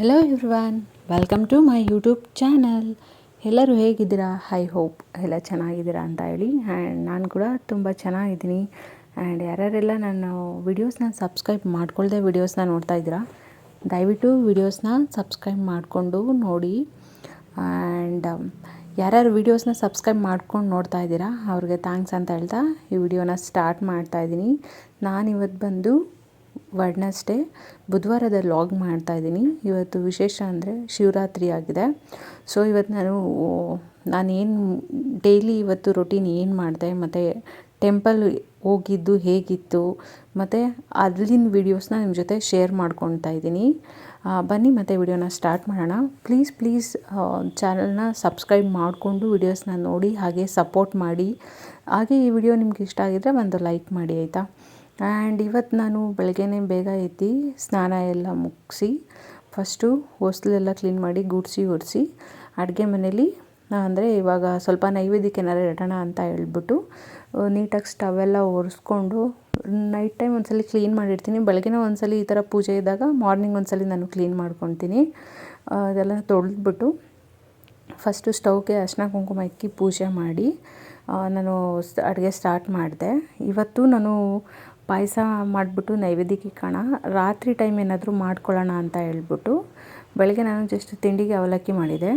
Hello everyone, welcome to my YouTube channel. ಎಲ್ಲರೂ ಹೇಗಿದ್ದೀರಾ? I hope ಎಲ್ಲ ಚೆನ್ನಾಗಿದ್ದೀರಾ ಅಂತ ಹೇಳಿ. ಆ್ಯಂಡ್ ನಾನು ಕೂಡ ತುಂಬ ಚೆನ್ನಾಗಿದ್ದೀನಿ. ಆ್ಯಂಡ್ ಯಾರ್ಯಾರೆಲ್ಲ ನನ್ನ ವೀಡಿಯೋಸ್ನ ಸಬ್ಸ್ಕ್ರೈಬ್ ಮಾಡ್ಕೊಳ್ದೆ ವೀಡಿಯೋಸ್ನ ನೋಡ್ತಾ ಇದ್ದೀರಾ, ದಯವಿಟ್ಟು ವೀಡಿಯೋಸ್ನ ಸಬ್ಸ್ಕ್ರೈಬ್ ಮಾಡಿಕೊಂಡು ನೋಡಿ. ಆ್ಯಂಡ್ ಯಾರ್ಯಾರು ವೀಡಿಯೋಸ್ನ ಸಬ್ಸ್ಕ್ರೈಬ್ ಮಾಡ್ಕೊಂಡು ನೋಡ್ತಾ ಇದ್ದೀರಾ ಅವ್ರಿಗೆ ಥ್ಯಾಂಕ್ಸ್ ಅಂತ ಹೇಳ್ತಾ ಈ ವಿಡಿಯೋನ ಸ್ಟಾರ್ಟ್ ಮಾಡ್ತಾಯಿದ್ದೀನಿ. ನಾನಿವತ್ತು ಬಂದು ವೆಡ್ನೆಸ್ಡೇ ಬುಧವಾರದ ಲಾಗ್ ಮಾಡ್ತಾಯಿದ್ದೀನಿ. ಇವತ್ತು ವಿಶೇಷ ಅಂದರೆ ಶಿವರಾತ್ರಿ ಆಗಿದೆ. ಸೊ ಇವತ್ತು ನಾನೇನು ಡೈಲಿ ಇವತ್ತು ರೊಟೀನ್ ಏನು ಮಾಡಿದೆ ಮತ್ತು ಟೆಂಪಲ್ ಹೋಗಿದ್ದು ಹೇಗಿತ್ತು ಮತ್ತು ಅಲ್ಲಿನ ವೀಡಿಯೋಸ್ನ ನಿಮ್ಮ ಜೊತೆ ಶೇರ್ ಮಾಡ್ಕೊತಾ ಇದ್ದೀನಿ. ಬನ್ನಿ ಮತ್ತು ವಿಡಿಯೋನ ಸ್ಟಾರ್ಟ್ ಮಾಡೋಣ. ಪ್ಲೀಸ್ ಚಾನಲ್ನ ಸಬ್ಸ್ಕ್ರೈಬ್ ಮಾಡಿಕೊಂಡು ವೀಡಿಯೋಸ್ನ ನೋಡಿ, ಹಾಗೆ ಸಪೋರ್ಟ್ ಮಾಡಿ. ಹಾಗೆ ಈ ವಿಡಿಯೋ ನಿಮ್ಗೆ ಇಷ್ಟ ಆಗಿದ್ದರೆ ಒಂದು ಲೈಕ್ ಮಾಡಿ ಆಯಿತಾ. ಆ್ಯಂಡ್ ಇವತ್ತು ನಾನು ಬೆಳಗ್ಗೆನೇ ಬೇಗ ಎದ್ದು ಸ್ನಾನ ಎಲ್ಲ ಮುಗಿಸಿ ಫಸ್ಟು ಹೊಸ್ಲೆಲ್ಲ ಕ್ಲೀನ್ ಮಾಡಿ ಗುಡಿಸಿ ಒರೆಸಿ ಅಡುಗೆ ಮನೇಲಿ ಅಂದರೆ ಇವಾಗ ಸ್ವಲ್ಪ ನೈವೇದ್ಯಕ್ಕೆ ಏನಾರು ಇಡೋಣ ಅಂತ ಹೇಳ್ಬಿಟ್ಟು ನೀಟಾಗಿ ಸ್ಟವ್ ಎಲ್ಲ ಒರೆಸ್ಕೊಂಡು ನೈಟ್ ಟೈಮ್ ಒಂದ್ಸಲ ಕ್ಲೀನ್ ಮಾಡಿರ್ತೀನಿ. ಬೆಳಗ್ಗೆನೇ ಒಂದ್ಸಲ ಈ ಥರ ಪೂಜೆ ಇದ್ದಾಗ ಮಾರ್ನಿಂಗ್ ಒಂದ್ಸಲ ನಾನು ಕ್ಲೀನ್ ಮಾಡ್ಕೊತೀನಿ. ಅದೆಲ್ಲ ತೊಳೆದ್ಬಿಟ್ಟು ಫಸ್ಟು ಸ್ಟವ್ಗೆ ಅರಿಶಿನ ಕುಂಕುಮ ಇಕ್ಕಿ ಪೂಜೆ ಮಾಡಿ ನಾನು ಅಡುಗೆ ಸ್ಟಾರ್ಟ್ ಮಾಡಿದೆ. ಇವತ್ತು ನಾನು ಪಾಯಸ ಮಾಡಿಬಿಟ್ಟು ನೈವೇದ್ಯಕ್ಕೆ ಇಕ್ಕೋಣ, ರಾತ್ರಿ ಟೈಮ್ ಏನಾದರೂ ಮಾಡ್ಕೊಳ್ಳೋಣ ಅಂತ ಹೇಳ್ಬಿಟ್ಟು ಬೆಳಗ್ಗೆ ನಾನು ಜಸ್ಟ್ ತಿಂಡಿಗೆ ಅವಲಕ್ಕಿ ಮಾಡಿದೆ.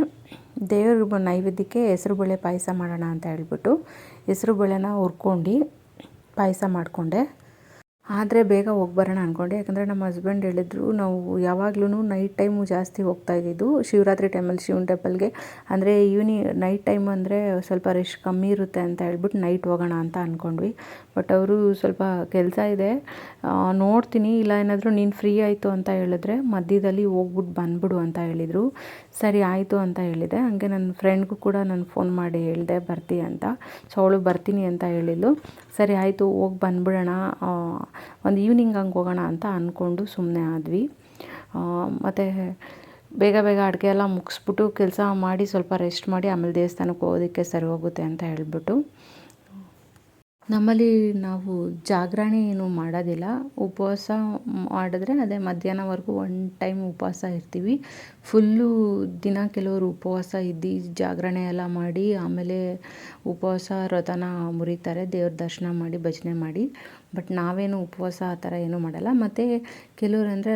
ದೇವ್ರ ನೈವೇದ್ಯಕ್ಕೆ ಹೆಸರುಬೇಳೆ ಪಾಯಸ ಮಾಡೋಣ ಅಂತ ಹೇಳ್ಬಿಟ್ಟು ಹೆಸರುಬೇಳೆನ ಹುರ್ಕೊಂಡು ಪಾಯಸ ಮಾಡಿಕೊಂಡೆ. ಆದರೆ ಬೇಗ ಹೋಗಿ ಬರೋಣ ಅಂದ್ಕೊಂಡೆ, ಯಾಕಂದರೆ ನಮ್ಮ ಹಸ್ಬೆಂಡ್ ಹೇಳಿದ್ರು ನಾವು ಯಾವಾಗ್ಲೂ ನೈಟ್ ಟೈಮು ಜಾಸ್ತಿ ಹೋಗ್ತಾ ಇದ್ದಿದ್ದು ಶಿವರಾತ್ರಿ ಟೈಮಲ್ಲಿ ಶಿವನ ಟೆಂಪಲ್ಗೆ. ಅಂದರೆ ನೈಟ್ ಟೈಮ್ ಅಂದರೆ ಸ್ವಲ್ಪ ರಶ್ ಕಮ್ಮಿ ಇರುತ್ತೆ ಅಂತ ಹೇಳ್ಬಿಟ್ಟು ನೈಟ್ ಹೋಗೋಣ ಅಂತ ಅಂದ್ಕೊಂಡ್ವಿ. ಬಟ್ ಅವರು ಸ್ವಲ್ಪ ಕೆಲಸ ಇದೆ, ನೋಡ್ತೀನಿ, ಇಲ್ಲ ಏನಾದರೂ ನೀನು ಫ್ರೀ ಆಯಿತು ಅಂತ ಹೇಳಿದ್ರೆ ಮಧ್ಯದಲ್ಲಿ ಹೋಗ್ಬಿಟ್ಟು ಬಂದ್ಬಿಡು ಅಂತ ಹೇಳಿದರು. ಸರಿ ಆಯಿತು ಅಂತ ಹೇಳಿದೆ. ಹಾಗೆ ನನ್ನ ಫ್ರೆಂಡ್ಗೂ ಕೂಡ ನಾನು ಫೋನ್ ಮಾಡಿ ಹೇಳಿದೆ ಬರ್ತೀಯ ಅಂತ. ಸೊ ಅವಳು ಬರ್ತೀನಿ ಅಂತ ಹೇಳಿದ್ಲು. ಸರಿ ಆಯಿತು ಹೋಗಿ ಬಂದ್ಬಿಡೋಣ, ಒಂದು ಈವ್ನಿಂಗ್ ಹಂಗೆ ಹೋಗೋಣ ಅಂತ ಅಂದ್ಕೊಂಡು ಸುಮ್ಮನೆ ಆದ್ವಿ. ಮತ್ತು ಬೇಗ ಅಡುಗೆ ಎಲ್ಲ ಮುಗಿಸ್ಬಿಟ್ಟು ಕೆಲಸ ಮಾಡಿ ಸ್ವಲ್ಪ ರೆಸ್ಟ್ ಮಾಡಿ ಆಮೇಲೆ ದೇವಸ್ಥಾನಕ್ಕೆ ಹೋಗೋದಕ್ಕೆ ಸರಿ ಹೋಗುತ್ತೆ ಅಂತ ಹೇಳಿಬಿಟ್ಟು ನಮ್ಮಲ್ಲಿ ನಾವು ಜಾಗರಣೆ ಏನು ಮಾಡೋದಿಲ್ಲ. ಉಪವಾಸ ಮಾಡಿದ್ರೆ ಅದೇ ಮಧ್ಯಾಹ್ನವರೆಗೂ ಒನ್ ಟೈಮ್ ಉಪವಾಸ ಇರ್ತೀವಿ. ಫುಲ್ಲು ದಿನ ಕೆಲವರು ಉಪವಾಸ ಇದ್ದು ಜಾಗರಣೆ ಎಲ್ಲ ಮಾಡಿ ಆಮೇಲೆ ಉಪವಾಸ ವ್ರತನ ಮುರಿತಾರೆ, ದೇವ್ರ ದರ್ಶನ ಮಾಡಿ ಭಜನೆ ಮಾಡಿ. ಬಟ್ ನಾವೇನು ಉಪವಾಸ ಆ ಥರ ಏನೂ ಮಾಡಲ್ಲ. ಮತ್ತು ಕೆಲವರು ಅಂದರೆ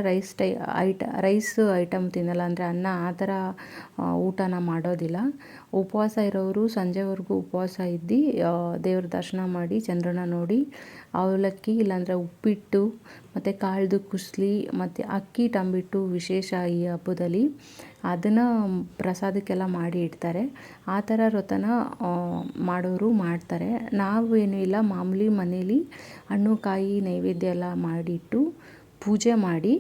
ರೈಸ್ ಐಟಮ್ ತಿನ್ನಲ್ಲ, ಅಂದರೆ ಅನ್ನ ಆ ಥರ ಊಟನ ಮಾಡೋದಿಲ್ಲ. ಉಪವಾಸ ಇರೋರು ಸಂಜೆವರೆಗೂ ಉಪವಾಸ ಇದ್ದು ದೇವ್ರ ದರ್ಶನ ಮಾಡಿ ಚಂದ್ರನ ನೋಡಿ ಅವಲಕ್ಕಿ ಇಲ್ಲಾಂದರೆ ಉಪ್ಪಿಟ್ಟು ಮತ್ತು ಕಾಳ್ದು ಕುಸ್ಲಿ ಮತ್ತು ಅಕ್ಕಿ ತಂಬಿಟ್ಟು ವಿಶೇಷ ಈ ಹಬ್ಬದಲ್ಲಿ ಅದನ್ನು ಪ್ರಸಾದಕ್ಕೆಲ್ಲ ಮಾಡಿ ಇಡ್ತಾರೆ. ಆ ಥರ ವ್ರತನ ಮಾಡೋರು ಮಾಡ್ತಾರೆ. ನಾವು ಏನೂ ಇಲ್ಲ, ಮಾಮೂಲಿ ಮನೇಲಿ ಹಣ್ಣು ಕಾಯಿ ನೈವೇದ್ಯ ಎಲ್ಲ ಮಾಡಿಟ್ಟು ಪೂಜೆ ಮಾಡಿ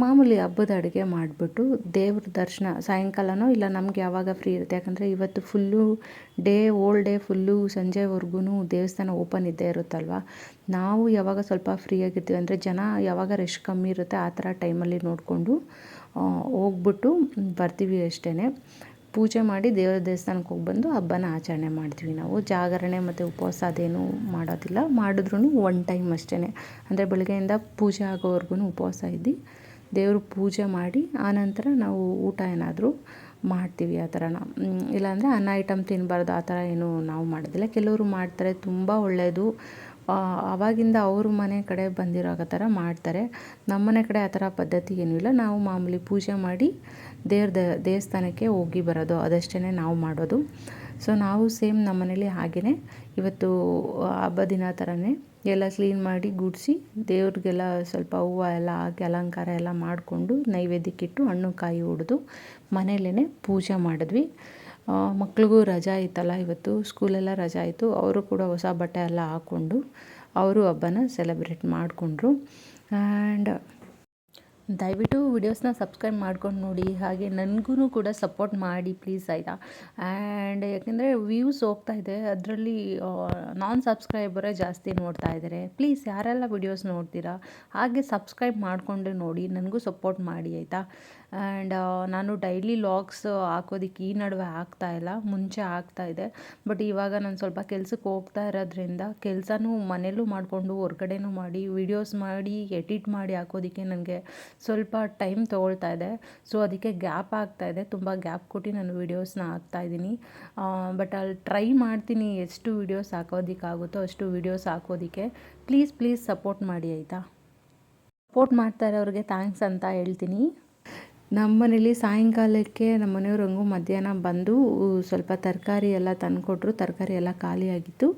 ಮಾಮೂಲಿ ಹಬ್ಬದ ಅಡುಗೆ ಮಾಡಿಬಿಟ್ಟು ದೇವ್ರ ದರ್ಶನ ಸಾಯಂಕಾಲನೋ ಇಲ್ಲ ನಮ್ಗೆ ಯಾವಾಗ ಫ್ರೀ ಇರುತ್ತೆ, ಯಾಕಂದರೆ ಇವತ್ತು ಫುಲ್ಲು ಓಲ್ ಡೇ ಫುಲ್ಲು ಸಂಜೆವರೆಗೂ ದೇವಸ್ಥಾನ ಓಪನ್ ಇದ್ದೇ ಇರುತ್ತಲ್ವ. ನಾವು ಯಾವಾಗ ಸ್ವಲ್ಪ ಫ್ರೀಯಾಗಿರ್ತೀವಿ ಅಂದರೆ ಜನ ಯಾವಾಗ ರಶ್ ಕಮ್ಮಿ ಇರುತ್ತೆ ಆ ಥರ ಟೈಮಲ್ಲಿ ನೋಡಿಕೊಂಡು ಹೋಗ್ಬಿಟ್ಟು ಬರ್ತೀವಿ ಅಷ್ಟೇ. ಪೂಜೆ ಮಾಡಿ ದೇವಸ್ಥಾನಕ್ಕೆ ಹೋಗಿ ಬಂದು ಹಬ್ಬನ ಆಚರಣೆ ಮಾಡ್ತೀವಿ. ನಾವು ಜಾಗರಣೆ ಮತ್ತು ಉಪವಾಸ ಅದೇನು ಮಾಡೋದಿಲ್ಲ. ಮಾಡಿದ್ರೂ ಒನ್ ಟೈಮ್ ಅಷ್ಟೇ, ಅಂದರೆ ಬೆಳಗ್ಗೆಯಿಂದ ಪೂಜೆ ಆಗೋವರೆಗೂ ಉಪವಾಸ ಇದ್ದು ದೇವ್ರ ಪೂಜೆ ಮಾಡಿ ಆನಂತರ ನಾವು ಊಟ ಏನಾದರೂ ಮಾಡ್ತೀವಿ. ಆ ಥರನ ಇಲ್ಲಾಂದರೆ ಅನ್ನ ಐಟಮ್ ತಿನ್ನಬಾರ್ದು ಆ ಥರ ಏನು ನಾವು ಮಾಡೋದಿಲ್ಲ. ಕೆಲವರು ಮಾಡ್ತಾರೆ, ತುಂಬ ಒಳ್ಳೆಯದು. ಆವಾಗಿಂದ ಅವ್ರ ಮನೆ ಕಡೆ ಬಂದಿರೋ ಥರ ಮಾಡ್ತಾರೆ. ನಮ್ಮ ಮನೆ ಕಡೆ ಆ ಥರ ಪದ್ಧತಿ ಏನೂ ಇಲ್ಲ. ನಾವು ಮಾಮೂಲಿ ಪೂಜೆ ಮಾಡಿ ದೇವಸ್ಥಾನಕ್ಕೆ ಹೋಗಿ ಬರೋದು ಅದಷ್ಟೇ ನಾವು ಮಾಡೋದು. ಸೊ ನಾವು ಸೇಮ್ ನಮ್ಮ ಮನೇಲಿ ಹಾಗೆಯೇ ಇವತ್ತು ಹಬ್ಬ ದಿನ ಥರನೇ ಎಲ್ಲ ಕ್ಲೀನ್ ಮಾಡಿ ಗುಡಿಸಿ ದೇವ್ರಿಗೆಲ್ಲ ಸ್ವಲ್ಪ ಹೂವು ಎಲ್ಲ ಹಾಕಿ ಅಲಂಕಾರ ಎಲ್ಲ ಮಾಡಿಕೊಂಡು ನೈವೇದ್ಯಕ್ಕಿಟ್ಟು ಹಣ್ಣು ಕಾಯಿ ಹೊಡೆದು ಮನೆಯಲ್ಲೇ ಪೂಜೆ ಮಾಡಿದ್ವಿ. ಮಕ್ಳಿಗೂ ರಜಾ ಇತ್ತಲ್ಲ, ಇವತ್ತು ಸ್ಕೂಲೆಲ್ಲ ರಜಾ ಇತ್ತು. ಅವರು ಕೂಡ ಹೊಸ ಬಟ್ಟೆ ಎಲ್ಲ ಹಾಕ್ಕೊಂಡು ಅವರು ಹಬ್ಬನ ಸೆಲೆಬ್ರೇಟ್ ಮಾಡಿಕೊಂಡ್ರು. ಆ್ಯಂಡ್ ದಯವಿಟ್ಟು ವಿಡಿಯೋಸ್ನ ಸಬ್ಸ್ಕ್ರೈಬ್ ಮಾಡ್ಕೊಂಡು ನೋಡಿ, ಹಾಗೆ ನನಗೂ ಕೂಡ ಸಪೋರ್ಟ್ ಮಾಡಿ ಪ್ಲೀಸ್ ಆಯಿತಾ. ಆ್ಯಂಡ್ ಯಾಕೆಂದರೆ ವ್ಯೂಸ್ ಹೋಗ್ತಾ ಇದೆ, ಅದರಲ್ಲಿ ನಾನ್ ಸಬ್ಸ್ಕ್ರೈಬರೇ ಜಾಸ್ತಿ ನೋಡ್ತಾ ಇದ್ದಾರೆ. ಪ್ಲೀಸ್ ಯಾರೆಲ್ಲ ವಿಡಿಯೋಸ್ ನೋಡ್ತೀರಾ ಹಾಗೆ ಸಬ್ಸ್ಕ್ರೈಬ್ ಮಾಡಿಕೊಂಡು ನೋಡಿ, ನನಗೂ ಸಪೋರ್ಟ್ ಮಾಡಿ ಆಯಿತಾ. ಆ್ಯಂಡ್ ನಾನು ಡೈಲಿ ಲಾಗ್ಸ್ ಹಾಕೋದಕ್ಕೆ ಈ ನಡುವೆ ಆಗ್ತಾಯಿಲ್ಲ, ಮುಂಚೆ ಆಗ್ತಾಯಿದೆ. ಬಟ್ ಇವಾಗ ನಾನು ಸ್ವಲ್ಪ ಕೆಲ್ಸಕ್ಕೆ ಹೋಗ್ತಾ ಇರೋದ್ರಿಂದ ಕೆಲಸನೂ ಮನೇಲೂ ಮಾಡಿಕೊಂಡು ಹೊರ್ಗಡೆನೂ ಮಾಡಿ ವೀಡಿಯೋಸ್ ಮಾಡಿ ಎಡಿಟ್ ಮಾಡಿ ಹಾಕೋದಕ್ಕೆ ನನಗೆ ಸ್ವಲ್ಪ ಟೈಮ್ ತೊಗೊಳ್ತಾ ಇದೆ. ಸೊ ಅದಕ್ಕೆ ಗ್ಯಾಪ್ ಆಗ್ತಾಯಿದೆ, ತುಂಬ ಗ್ಯಾಪ್ ಕೊಟ್ಟು ನಾನು ವೀಡಿಯೋಸ್ನ ಹಾಕ್ತಾಯಿದ್ದೀನಿ. ಬಟ್ ಅಲ್ಲಿ ಟ್ರೈ ಮಾಡ್ತೀನಿ ಎಷ್ಟು ವೀಡಿಯೋಸ್ ಹಾಕೋದಕ್ಕಾಗುತ್ತೋ ಅಷ್ಟು ವೀಡಿಯೋಸ್ ಹಾಕೋದಕ್ಕೆ. ಪ್ಲೀಸ್ ಸಪೋರ್ಟ್ ಮಾಡಿ ಆಯಿತಾ. ಸಪೋರ್ಟ್ ಮಾಡ್ತಾ ಇರೋರಿಗೆ ಥ್ಯಾಂಕ್ಸ್ ಅಂತ ಹೇಳ್ತೀನಿ. ನಮ್ಮ ಮನೇಲಿ ಸಾಯಂಕಾಲಕ್ಕೆ ನಮ್ಮ ಮನೆಯವ್ರು ಹಂಗೂ ಮಧ್ಯಾಹ್ನ ಬಂದು ಸ್ವಲ್ಪ ತರಕಾರಿ ಎಲ್ಲ ತಂದುಕೊಟ್ರು. ತರಕಾರಿ ಎಲ್ಲ ಖಾಲಿಯಾಗಿತ್ತು.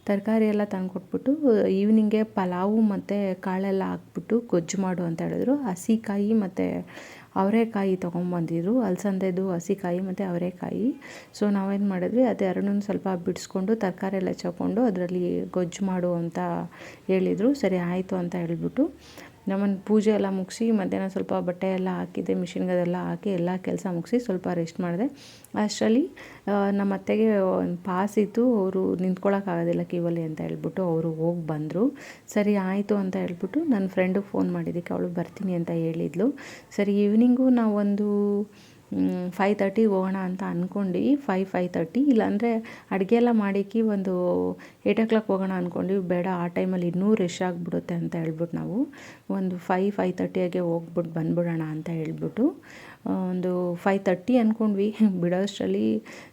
ತರಕಾರಿ ಎಲ್ಲ ತಂದುಕೊಟ್ಬಿಟ್ಟು ಈವ್ನಿಂಗೆ ಪಲಾವು ಮತ್ತು ಕಾಳೆಲ್ಲ ಹಾಕ್ಬಿಟ್ಟು ಗೊಜ್ಜು ಮಾಡು ಅಂತ ಹೇಳಿದ್ರು. ಹಸಿಕಾಯಿ ಮತ್ತು ಅವರೆಕಾಯಿ ತೊಗೊಂಬಂದಿದ್ರು, ಅಲಸಂದೆದು ಹಸಿಕಾಯಿ ಮತ್ತು ಅವರೆಕಾಯಿ. ಸೊ ನಾವೇನು ಮಾಡಿದ್ವಿ, ಅದೆರಡನ್ನೂ ಸ್ವಲ್ಪ ಬಿಡಿಸ್ಕೊಂಡು ತರಕಾರಿ ಎಲ್ಲ ಚಕೊಂಡು ಅದರಲ್ಲಿ ಗೊಜ್ಜು ಮಾಡು ಅಂತ ಹೇಳಿದರು. ಸರಿ ಆಯಿತು ಅಂತ ಹೇಳ್ಬಿಟ್ಟು ನಮ್ಮನ್ನು ಪೂಜೆ ಎಲ್ಲ ಮುಗಿಸಿ ಮಧ್ಯಾಹ್ನ ಸ್ವಲ್ಪ ಬಟ್ಟೆ ಎಲ್ಲ ಹಾಕಿದ್ದೆ, ಮಿಷಿನ್ಗದೆಲ್ಲ ಹಾಕಿ ಎಲ್ಲ ಕೆಲಸ ಮುಗಿಸಿ ಸ್ವಲ್ಪ ರೆಸ್ಟ್ ಮಾಡಿದೆ. ಅಷ್ಟರಲ್ಲಿ ನಮ್ಮ ಅತ್ತೆಗೆ ಒಂದು ಪಾಸ್ ಇತ್ತು, ಅವರು ನಿಂತ್ಕೊಳ್ಳೋಕ್ಕಾಗೋದಿಲ್ಲ ಕ್ಯೂವಲ್ಲಿ ಅಂತ ಹೇಳ್ಬಿಟ್ಟು ಅವರು ಹೋಗಿ ಬಂದರು. ಸರಿ ಆಯಿತು ಅಂತ ಹೇಳ್ಬಿಟ್ಟು ನನ್ನ ಫ್ರೆಂಡಿಗೆ ಫೋನ್ ಮಾಡಿದ್ದಕ್ಕೆ ಅವಳು ಬರ್ತೀನಿ ಅಂತ ಹೇಳಿದ್ಲು. ಸರಿ ಈವ್ನಿಂಗು ನಾವೊಂದು 5:30 ಹೋಗೋಣ ಅಂತ ಅಂದ್ಕೊಂಡು 5:30 ಇಲ್ಲಾಂದರೆ ಅಡುಗೆ ಎಲ್ಲ ಮಾಡಿಕ್ಕೆ ಒಂದು 8 o'clock ಹೋಗೋಣ ಅಂದ್ಕೊಂಡ್ವಿ. ಬೇಡ, ಆ ಟೈಮಲ್ಲಿ ಇನ್ನೂ ರಶ್ ಆಗಿಬಿಡುತ್ತೆ ಅಂತ ಹೇಳ್ಬಿಟ್ಟು ನಾವು ಒಂದು 5:30 ಹೋಗ್ಬಿಟ್ಟು ಬಂದ್ಬಿಡೋಣ ಅಂತ ಹೇಳ್ಬಿಟ್ಟು ಒಂದು 5:30 ಅಂದ್ಕೊಂಡ್ವಿ. ಬಿಡೋಷ್ಟರಲ್ಲಿ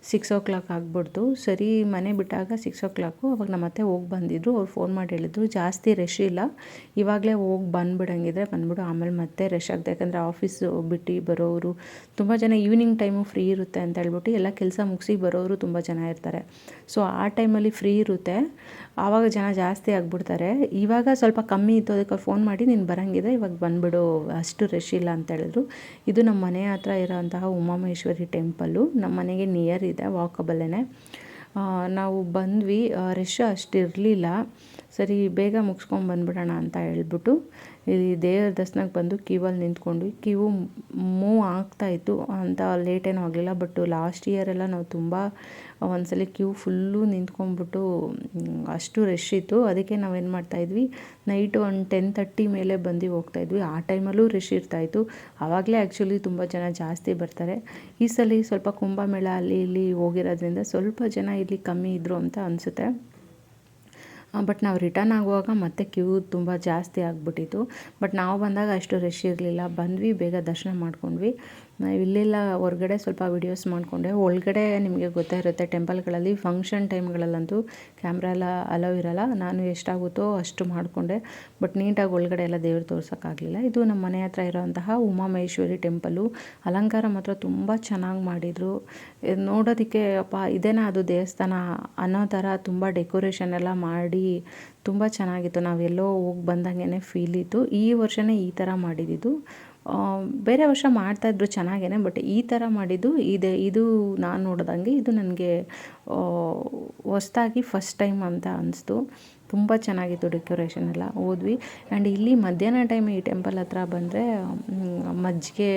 6 o'clock ಆಗಿಬಿಡ್ತು. ಸರಿ ಮನೆ ಬಿಟ್ಟಾಗ 6 o'clock. ಅವಾಗ ನಮ್ಮ ಅತ್ತೆ ಹೋಗಿ ಬಂದಿದ್ರು. ಅವ್ರು ಫೋನ್ ಮಾಡಿ ಹೇಳಿದ್ರು ಜಾಸ್ತಿ ರಶ್ ಇಲ್ಲ, ಇವಾಗಲೇ ಹೋಗಿ ಬಂದ್ಬಿಡಂಗಿದ್ರೆ ಬಂದ್ಬಿಡು, ಆಮೇಲೆ ಮತ್ತೆ ರಶ್ ಆಗುತ್ತೆ. ಯಾಕಂದರೆ ಆಫೀಸು ಬಿಟ್ಟು ಬರೋರು ತುಂಬ ಜನ ಈವ್ನಿಂಗ್ ಟೈಮು ಫ್ರೀ ಇರುತ್ತೆ ಅಂತ ಹೇಳ್ಬಿಟ್ಟು ಎಲ್ಲ ಕೆಲಸ ಮುಗಿಸಿ ಬರೋರು ತುಂಬ ಜನ ಇರ್ತಾರೆ. ಸೊ ಆ ಟೈಮಲ್ಲಿ ಫ್ರೀ ಇರುತ್ತೆ, ಆವಾಗ ಜನ ಜಾಸ್ತಿ ಆಗಿಬಿಡ್ತಾರೆ. ಇವಾಗ ಸ್ವಲ್ಪ ಕಮ್ಮಿ ಇತ್ತು, ಅದಕ್ಕೆ ಫೋನ್ ಮಾಡಿ ನೀನು ಬರೋಂಗಿದೆ ಇವಾಗ ಬಂದುಬಿಡು, ಅಷ್ಟು ರಶ್ ಇಲ್ಲ ಅಂತ ಹೇಳಿದ್ರು. ಇದು ನಮ್ಮ ಮನೆ ಹತ್ರ ಇರೋಂತಹ ಉಮಾಮಹೇಶ್ವರಿ ಟೆಂಪಲ್ಲು, ನಮ್ಮ ಮನೆಗೆ ನಿಯರ್ ಇದೆ, ವಾಕಬಲ್ಲೇ. ನಾವು ಬಂದ್ವಿ, ರಶ್ ಅಷ್ಟು ಇರಲಿಲ್ಲ. ಸರಿ ಬೇಗ ಮುಗಿಸ್ಕೊಂಡು ಬಂದ್ಬಿಡೋಣ ಅಂತ ಹೇಳ್ಬಿಟ್ಟು ಇಲ್ಲಿ ದೇವ್ರ ದರ್ಶನಕ್ಕೆ ಬಂದು ಕ್ಯೂವಲ್ಲಿ ನಿಂತ್ಕೊಂಡ್ವಿ. ಕ್ಯೂ ಮೂವ್ ಆಗ್ತಾಯಿತ್ತು ಅಂತ ಲೇಟೇನೂ ಆಗಲಿಲ್ಲ. ಬಟ್ ಲಾಸ್ಟ್ ಇಯರೆಲ್ಲ ನಾವು ತುಂಬ ಒಂದ್ಸಲ ಕ್ಯೂ ಫುಲ್ಲು ನಿಂತ್ಕೊಂಡ್ಬಿಟ್ಟು ಅಷ್ಟು ರಶ್ ಇತ್ತು. ಅದಕ್ಕೆ ನಾವೇನು ಮಾಡ್ತಾಯಿದ್ವಿ, ನೈಟು ಒಂದು 10:30 ಮೇಲೆ ಬಂದು ಹೋಗ್ತಾಯಿದ್ವಿ. ಆ ಟೈಮಲ್ಲೂ ರಶ್ ಇರ್ತಾಯಿತ್ತು. ಆವಾಗಲೇ ಆ್ಯಕ್ಚುಲಿ ತುಂಬ ಜನ ಜಾಸ್ತಿ ಬರ್ತಾರೆ. ಈ ಸಲ ಸ್ವಲ್ಪ ಕುಂಭಮೇಳ ಅಲ್ಲಿ ಇಲ್ಲಿ ಹೋಗಿರೋದ್ರಿಂದ ಸ್ವಲ್ಪ ಜನ ಇಲ್ಲಿ ಕಮ್ಮಿ ಇದ್ದರು ಅಂತ ಅನಿಸುತ್ತೆ. ಬಟ್ ನಾವು ರಿಟರ್ನ್ ಆಗುವಾಗ ಮತ್ತೆ ಕ್ಯೂ ತುಂಬ ಜಾಸ್ತಿ ಆಗಿಬಿಟ್ಟಿತ್ತು. ಬಟ್ ನಾವು ಬಂದಾಗ ಅಷ್ಟು ರಶ್ ಇರಲಿಲ್ಲ. ಬಂದ್ವಿ, ಬೇಗ ದರ್ಶನ ಮಾಡ್ಕೊಂಡ್ವಿ. ಇಲ್ಲೆಲ್ಲ ಹೊರಗಡೆ ಸ್ವಲ್ಪ ವೀಡಿಯೋಸ್ ಮಾಡಿಕೊಂಡೆ. ಒಳಗಡೆ ನಿಮಗೆ ಗೊತ್ತೇ ಇರುತ್ತೆ, ಟೆಂಪಲ್ಗಳಲ್ಲಿ ಫಂಕ್ಷನ್ ಟೈಮ್ಗಳಲ್ಲಂತೂ ಕ್ಯಾಮ್ರಾ ಎಲ್ಲ ಅಲೋ ಇರೋಲ್ಲ. ನಾನು ಎಷ್ಟಾಗುತ್ತೋ ಅಷ್ಟು ಮಾಡಿಕೊಂಡೆ. ಬಟ್ ನೀಟಾಗಿ ಒಳಗಡೆ ಎಲ್ಲ ದೇವ್ರು ತೋರ್ಸೋಕ್ಕಾಗಲಿಲ್ಲ. ಇದು ನಮ್ಮ ಮನೆ ಹತ್ರ ಇರೋಂತಹ ಉಮಾಮಹೇಶ್ವರಿ ಟೆಂಪಲ್ಲು. ಅಲಂಕಾರ ಮಾತ್ರ ತುಂಬ ಚೆನ್ನಾಗಿ ಮಾಡಿದರು. ನೋಡೋದಕ್ಕೆ ಅಪ್ಪ ಇದೇನಾ ಅದು ದೇವಸ್ಥಾನ ಅನ್ನೋ ಥರ ತುಂಬ ಡೆಕೋರೇಷನ್ ಎಲ್ಲ ಮಾಡಿ ತುಂಬ ಚೆನ್ನಾಗಿತ್ತು. ನಾವೆಲ್ಲೋ ಹೋಗಿ ಬಂದಂಗೆ ಫೀಲ್ ಇತ್ತು. ಈ ವರ್ಷವೇ ಈ ಥರ ಮಾಡಿದ್ದು. ಬೇರೆ ವರ್ಷ ಮಾಡ್ತಾಯಿದ್ರು ಚೆನ್ನಾಗೇ, ಬಟ್ ಈ ಥರ ಮಾಡಿದ್ದು ಇದು ನಾನು ನೋಡ್ದಂಗೆ ಇದು ನನಗೆ ಹೊಸ್ದಾಗಿ ಫಸ್ಟ್ ಟೈಮ್ ಅಂತ ಅನಿಸ್ತು. ತುಂಬ ಚೆನ್ನಾಗಿತ್ತು ಡೆಕೋರೇಷನ್ ಎಲ್ಲ. ಹೋದ್ವಿ. ಆ್ಯಂಡ್ ಇಲ್ಲಿ ಮಧ್ಯಾಹ್ನ ಟೈಮ್ ಈ ಟೆಂಪಲ್ ಹತ್ರ ಬಂದರೆ ಮಜ್ಜಿಗೆ,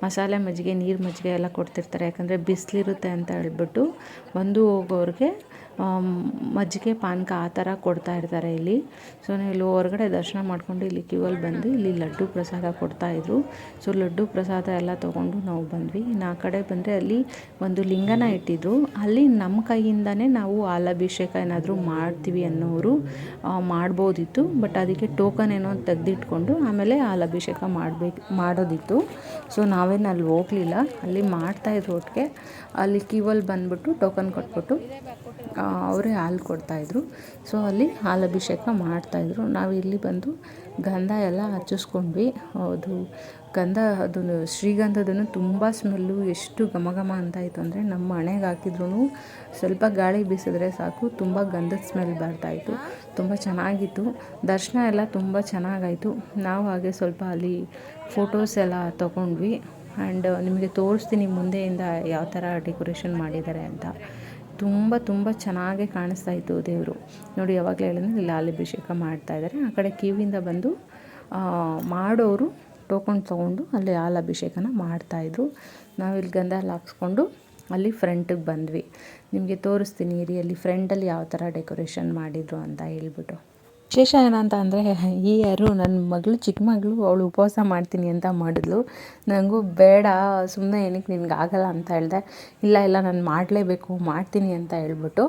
ಮಸಾಲೆ ಮಜ್ಜಿಗೆ, ನೀರು ಮಜ್ಜಿಗೆ ಎಲ್ಲ ಕೊಡ್ತಿರ್ತಾರೆ. ಯಾಕಂದರೆ ಬಿಸಿಲಿರುತ್ತೆ ಅಂತ ಹೇಳ್ಬಿಟ್ಟು ಬಂದು ಹೋಗೋರಿಗೆ ಮಜ್ಜಿಗೆ ಪಾನಕ ಆ ಥರ ಕೊಡ್ತಾ ಇರ್ತಾರೆ ಇಲ್ಲಿ. ಸೊ ನಾವು ಇಲ್ಲಿ ಹೊರಗಡೆ ದರ್ಶನ ಮಾಡಿಕೊಂಡು ಇಲ್ಲಿ ಕ್ಯೂವಲ್ಲಿ ಬಂದು ಇಲ್ಲಿ ಲಡ್ಡು ಪ್ರಸಾದ ಕೊಡ್ತಾಯಿದ್ರು. ಸೊ ಲಡ್ಡು ಪ್ರಸಾದ ಎಲ್ಲ ತೊಗೊಂಡು ನಾವು ಬಂದ್ವಿ. ಇನ್ನು ಆ ಕಡೆ ಬಂದರೆ ಅಲ್ಲಿ ಒಂದು ಲಿಂಗನ ಇಟ್ಟಿದ್ರು. ಅಲ್ಲಿ ನಮ್ಮ ಕೈಯಿಂದನೇ ನಾವು ಹಾಲಭಿಷೇಕ ಏನಾದರೂ ಮಾಡ್ತೀವಿ ಅನ್ನೋರು ಮಾಡ್ಬೋದಿತ್ತು. ಬಟ್ ಅದಕ್ಕೆ ಟೋಕನ್ ಏನೋ ತೆಗೆದಿಟ್ಕೊಂಡು ಆಮೇಲೆ ಹಾಲಭಿಷೇಕ ಮಾಡೋದಿತ್ತು. ಸೊ ನಾವೇನು ಅಲ್ಲಿ ಹೋಗಲಿಲ್ಲ, ಅಲ್ಲಿ ಮಾಡ್ತಾಯಿದ್ರು ಒಟ್ಟಿಗೆ. ಅಲ್ಲಿ ಕ್ಯೂವಲ್ಲಿ ಬಂದುಬಿಟ್ಟು ಟೋಕನ್ ಕೊಟ್ಬಿಟ್ಟು ಅವರೇ ಹಾಲು ಕೊಡ್ತಾಯಿದ್ರು. ಸೊ ಅಲ್ಲಿ ಹಾಲಭಿಷೇಕ ಮಾಡ್ತಾಯಿದ್ರು. ನಾವು ಇಲ್ಲಿ ಬಂದು ಗಂಧ ಎಲ್ಲ ಹಚ್ಚಿಸ್ಕೊಂಡ್ವಿ. ಅದು ಗಂಧ, ಅದು ಶ್ರೀಗಂಧದೂ ತುಂಬ ಸ್ಮೆಲ್ಲು, ಎಷ್ಟು ಘಮ ಘಮ ಅಂತಾಯಿತ್ತು ಅಂದರೆ ನಮ್ಮ ಹಣೆಗೆ ಹಾಕಿದ್ರೂ ಸ್ವಲ್ಪ ಗಾಳಿ ಬೀಸಿದ್ರೆ ಸಾಕು ತುಂಬ ಗಂಧದ ಸ್ಮೆಲ್ ಬರ್ತಾಯಿತ್ತು. ತುಂಬ ಚೆನ್ನಾಗಿತ್ತು. ದರ್ಶನ ಎಲ್ಲ ತುಂಬ ಚೆನ್ನಾಗಾಯಿತು. ನಾವು ಹಾಗೆ ಸ್ವಲ್ಪ ಅಲ್ಲಿ ಫೋಟೋಸ್ ಎಲ್ಲ ತೊಗೊಂಡ್ವಿ. ಆ್ಯಂಡ್ ನಿಮಗೆ ತೋರಿಸ್ತೀನಿ ಮುಂದೆಯಿಂದ ಯಾವ ಥರ ಡೆಕೋರೇಷನ್ ಮಾಡಿದ್ದಾರೆ ಅಂತ. ತುಂಬ ಚೆನ್ನಾಗಿ ಕಾಣಿಸ್ತಾ ಇತ್ತು ದೇವರು. ನೋಡಿ, ಯಾವಾಗಲೇ ಹೇಳಿದ್ರೆ ಇಲ್ಲಿ ಹಾಲಭಿಷೇಕ ಮಾಡ್ತಾಯಿದ್ದಾರೆ. ಆ ಕಡೆ ಕ್ಯೂವಿಂದ ಬಂದು ಮಾಡೋರು ಟೋಕನ್ ತೊಗೊಂಡು ಅಲ್ಲಿ ಹಾಲಭಿಷೇಕನ ಮಾಡ್ತಾಯಿದ್ರು. ನಾವಿಲ್ಲಿ ಗಂಧ ಎಲ್ಲ ಹಾಕ್ಸ್ಕೊಂಡು ಅಲ್ಲಿ ಫ್ರಂಟಿಗೆ ಬಂದ್ವಿ. ನಿಮಗೆ ತೋರಿಸ್ತೀನಿ ಇರಿ ಅಲ್ಲಿ ಫ್ರಂಟಲ್ಲಿ ಯಾವ ಥರ ಡೆಕೋರೇಷನ್ ಮಾಡಿದರು ಅಂತ ಹೇಳ್ಬಿಟ್ಟು. ವಿಶೇಷ ಏನಂತ ಅಂದರೆ ಈ ಯಾರು ನನ್ನ ಮಗಳು ಚಿಕ್ಕ ಮಗಳು ಅವಳು ಉಪವಾಸ ಮಾಡ್ತೀನಿ ಅಂತ ಮಾಡಿದ್ಲು. ನನಗೂ ಬೇಡ ಸುಮ್ಮನೆ ಏನಕ್ಕೆ ನಿನ್ಗೆ ಆಗಲ್ಲ ಅಂತ ಹೇಳಿದೆ. ಇಲ್ಲ ನಾನು ಮಾಡಲೇಬೇಕು ಮಾಡ್ತೀನಿ ಅಂತ ಹೇಳ್ಬಿಟ್ಟು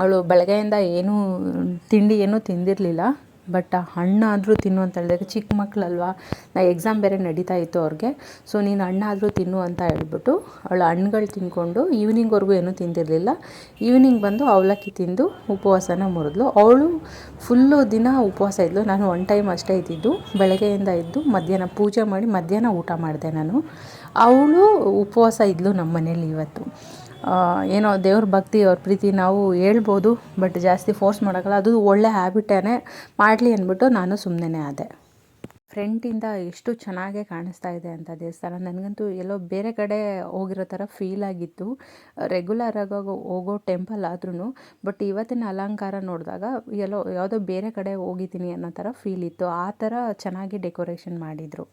ಅವಳು ಬೆಳಗ್ಗೆಯಿಂದ ತಿಂಡಿ ಏನೂ ತಿಂದಿರಲಿಲ್ಲ. ಬಟ್ ಹಣ್ಣಾದರೂ ತಿನ್ನು ಅಂತ ಹೇಳಿದಾಗ ಚಿಕ್ಕ ಮಕ್ಕಳಲ್ವಾ, ಎಕ್ಸಾಮ್ ಬೇರೆ ನಡೀತಾ ಇತ್ತು ಅವ್ರಿಗೆ. ಸೊ ನೀನು ಹಣ್ಣಾದರೂ ತಿನ್ನು ಅಂತ ಹೇಳ್ಬಿಟ್ಟು ಅವಳು ಹಣ್ಣುಗಳು ತಿಂದ್ಕೊಂಡು ಈವ್ನಿಂಗ್ವರೆಗೂ ಏನೂ ತಿಂದಿರಲಿಲ್ಲ. ಈವ್ನಿಂಗ್ ಬಂದು ಅವಲಕ್ಕಿ ತಿಂದು ಉಪವಾಸನ ಮುರಿದ್ಲು. ಅವಳು ಫುಲ್ಲು ದಿನ ಉಪವಾಸ ಇದ್ಲು. ನಾನು ಒನ್ ಟೈಮ್ ಅಷ್ಟೇ ಇದ್ದಿದ್ದು, ಬೆಳಗ್ಗೆಯಿಂದ ಇದ್ದು ಮಧ್ಯಾಹ್ನ ಪೂಜೆ ಮಾಡಿ ಮಧ್ಯಾಹ್ನ ಊಟ ಮಾಡಿದೆ ನಾನು. ಅವಳು ಉಪವಾಸ ಇದ್ಲು ನಮ್ಮ ಮನೇಲಿ ಇವತ್ತು. ಏನೋ ದೇವ್ರ ಭಕ್ತಿ ಅವ್ರ ಪ್ರೀತಿ ನಾವು ಹೇಳ್ಬೋದು, ಬಟ್ ಜಾಸ್ತಿ ಫೋರ್ಸ್ ಮಾಡೋಕ್ಕಲ್ಲ. ಅದು ಒಳ್ಳೆ ಹ್ಯಾಬಿಟೇನೆ, ಮಾಡಲಿ ಅಂದ್ಬಿಟ್ಟು ನಾನು ಸುಮ್ಮನೆ ಆದೆ. ಫ್ರಂಟಿಂದ ಎಷ್ಟು ಚೆನ್ನಾಗೇ ಕಾಣಿಸ್ತಾ ಇದೆ ಅಂತ ದೇವಸ್ಥಾನ. ನನಗಂತೂ ಎಲ್ಲೋ ಬೇರೆ ಕಡೆ ಹೋಗಿರೋ ಥರ ಫೀಲ್ ಆಗಿತ್ತು. ರೆಗ್ಯುಲರಾಗಿ ಹೋಗೋ ಟೆಂಪಲ್ ಆದ್ರೂ ಬಟ್ ಇವತ್ತಿನ ಅಲಂಕಾರ ನೋಡಿದಾಗ ಯಾವುದೋ ಬೇರೆ ಕಡೆ ಹೋಗಿದ್ದೀನಿ ಅನ್ನೋ ಥರ ಫೀಲ್ ಇತ್ತು. ಆ ಥರ ಚೆನ್ನಾಗಿ ಡೆಕೋರೇಷನ್ ಮಾಡಿದರು.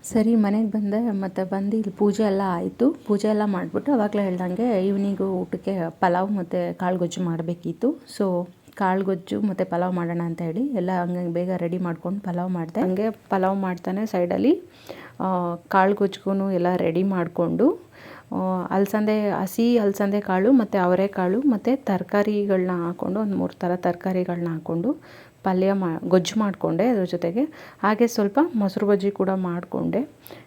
ಸರಿ ಮನೆಗೆ ಬಂದೆ. ಮತ್ತು ಬಂದು ಇಲ್ಲಿ ಪೂಜೆ ಎಲ್ಲ ಆಯಿತು. ಪೂಜೆ ಎಲ್ಲ ಮಾಡಿಬಿಟ್ಟು ಆವಾಗಲೇ ಹೇಳ್ದಂಗೆ ಈವ್ನಿಂಗು ಊಟಕ್ಕೆ ಪಲಾವ್ ಮತ್ತು ಕಾಳುಗೊಜ್ಜು ಮಾಡಬೇಕಿತ್ತು. ಸೊ ಕಾಳುಗೊಜ್ಜು ಮತ್ತು ಪಲಾವ್ ಮಾಡೋಣ ಅಂತ ಹೇಳಿ ಎಲ್ಲ ಹಂಗೆ ಬೇಗ ರೆಡಿ ಮಾಡ್ಕೊಂಡು ಪಲಾವ್ ಮಾಡಿದೆ. ಹಂಗೆ ಪಲಾವ್ ಮಾಡ್ತಾನೆ ಸೈಡಲ್ಲಿ ಕಾಳುಗೊಜ್ಜಿಗೂ ಎಲ್ಲ ರೆಡಿ ಮಾಡಿಕೊಂಡು ಹಸಿ ಅಲಸಂದೆ ಕಾಳು ಮತ್ತು ಅವರೆಕಾಳು ಮತ್ತು ತರಕಾರಿಗಳನ್ನ ಹಾಕ್ಕೊಂಡು ಒಂದು 3 ಥರ ತರಕಾರಿಗಳನ್ನ ಹಾಕ್ಕೊಂಡು ಗೊಜ್ಜು ಮಾಡಿಕೊಂಡೆ. ಅದ್ರ ಜೊತೆಗೆ ಹಾಗೆ ಸ್ವಲ್ಪ ಮೊಸರು ಬಜ್ಜಿ ಕೂಡ ಮಾಡಿಕೊಂಡೆ.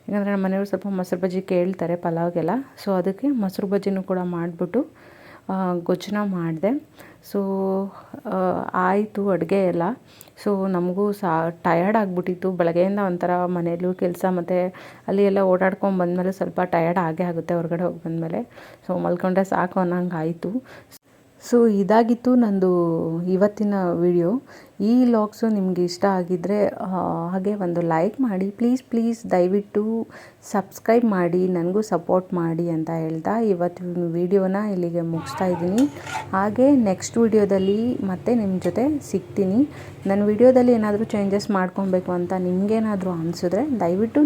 ಯಾಕಂದರೆ ನಮ್ಮ ಮನೆಯವರು ಸ್ವಲ್ಪ ಮೊಸರು ಬಜ್ಜಿ ಕೇಳ್ತಾರೆ ಪಲಾವ್ಗೆಲ್ಲ. ಸೊ ಅದಕ್ಕೆ ಮೊಸರು ಬಜ್ಜಿನೂ ಕೂಡ ಮಾಡಿಬಿಟ್ಟು ಗೊಜ್ಜನ್ನ ಮಾಡಿದೆ. ಸೊ ಆಯಿತು ಅಡುಗೆ ಎಲ್ಲ. ಸೊ ನಮಗೂ ಟಯರ್ಡ್ ಆಗಿಬಿಟ್ಟಿತ್ತು. ಬೆಳಗ್ಗೆಯಿಂದ ಒಂಥರ ಮನೆಯಲ್ಲೂ ಕೆಲಸ ಮತ್ತು ಅಲ್ಲಿ ಎಲ್ಲ ಓಡಾಡ್ಕೊಂಡು ಬಂದಮೇಲೆ ಸ್ವಲ್ಪ ಟಯರ್ಡ್ ಆಗೇ ಆಗುತ್ತೆ ಹೊರಗಡೆ ಹೋಗಿ ಬಂದಮೇಲೆ. ಸೊ ಮಲ್ಕೊಂಡ್ರೆ ಸಾಕು ಅನ್ನೋಂಗೆ ಆಯಿತು. ಸೊ ಇದಾಗಿತ್ತು ನಂದು ಇವತ್ತಿನ ವಿಡಿಯೋ. ಈ ವ್ಲಾಗ್ಸು ನಿಮಗೆ ಇಷ್ಟ ಆಗಿದ್ದರೆ ಹಾಗೆ ಒಂದು ಲೈಕ್ ಮಾಡಿ, ಪ್ಲೀಸ್ ದಯವಿಟ್ಟು ಸಬ್ಸ್ಕ್ರೈಬ್ ಮಾಡಿ, ನನಗೂ ಸಪೋರ್ಟ್ ಮಾಡಿ ಅಂತ ಹೇಳ್ತಾ ಇವತ್ತಿನ ವಿಡಿಯೋನ ಇಲ್ಲಿಗೆ ಮುಗಿಸ್ತಾ ಇದ್ದೀನಿ. ಹಾಗೆ ನೆಕ್ಸ್ಟ್ ವಿಡಿಯೋದಲ್ಲಿ ಮತ್ತೆ ನಿಮ್ಮ ಜೊತೆ ಸಿಗ್ತೀನಿ. ನನ್ನ ವಿಡಿಯೋದಲ್ಲಿ ಏನಾದರೂ ಚೇಂಜಸ್ ಮಾಡ್ಕೊಬೇಕು ಅಂತ ನಿಮಗೇನಾದರೂ ಅನಿಸಿದ್ರೆ ದಯವಿಟ್ಟು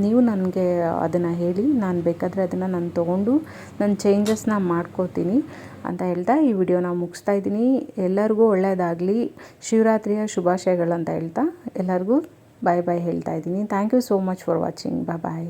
ನೀವು ನನಗೆ ಅದನ್ನು ಹೇಳಿ. ನಾನು ಬೇಕಾದರೆ ಅದನ್ನು ನಾನು ತೊಗೊಂಡು ನನ್ನ ಚೇಂಜಸ್ನ ಮಾಡ್ಕೋತೀನಿ ಅಂತ ಹೇಳ್ತಾ ಈ ವಿಡಿಯೋನ ಮುಗಿಸ್ತಾ ಇದ್ದೀನಿ. ಎಲ್ಲರಿಗೂ ಒಳ್ಳೆಯದಾಗಲಿ, ಶಿವರಾತ್ರಿಯ ಶುಭಾಶಯಗಳು ಅಂತ ಹೇಳ್ತಾ ಎಲ್ಲರಿಗೂ ಬಾಯ್ ಹೇಳ್ತಾ ಇದ್ದೀನಿ. Thank you so much for watching. Bye.